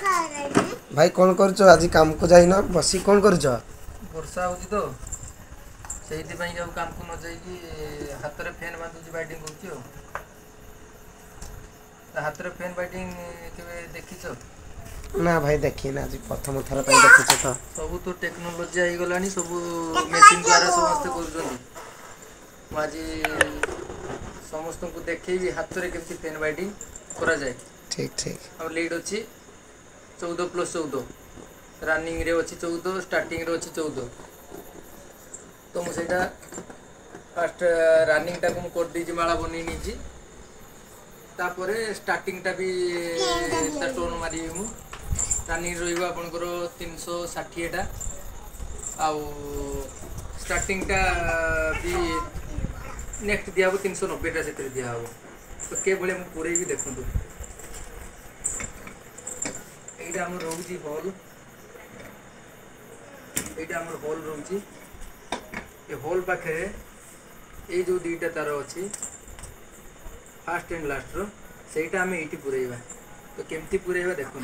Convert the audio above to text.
भाई कौन कर आज काम को जाइन बसी कौन कर वर्षा हो तो से काम को न जाइए हाथ में फैन बांधुची बैटिंग कर हाथ में फैन बैटिंग के देखिछ ना भाई देखी ना आज प्रथम थर देखुच तो सब तो टेक्नोलोजी आई गला सब मेसीन द्वारा समस्त कर आज समस्त को देखेबी हाथ में केमती फैन बैटिंग करा जाए। ठीक ठीक और लीड अच्छी 14+14 रनिंग रे अच्छी 14 स्टार्टिंग रे अच्छी 14 तो मुझे फास्ट रनिंग टाक मुझे कर दीजिए माला बन तापर स्टार्टिंग टा भी टोन मारि मु रनिंग रहा आपंकर 360 आउ स्टार्टिंग टा भी नेक्स्ट दिया 390 से दिया तो के भाई मुझे पूरे भी देखूँ यहाँ आम रोचे हल यहाँ आम हल रोचे ये हल पाखे ये जो दुईटा तार अच्छी फास्ट एंड लास्ट रोटा आम ये पूरेबा तो केमती पूरेबा देखते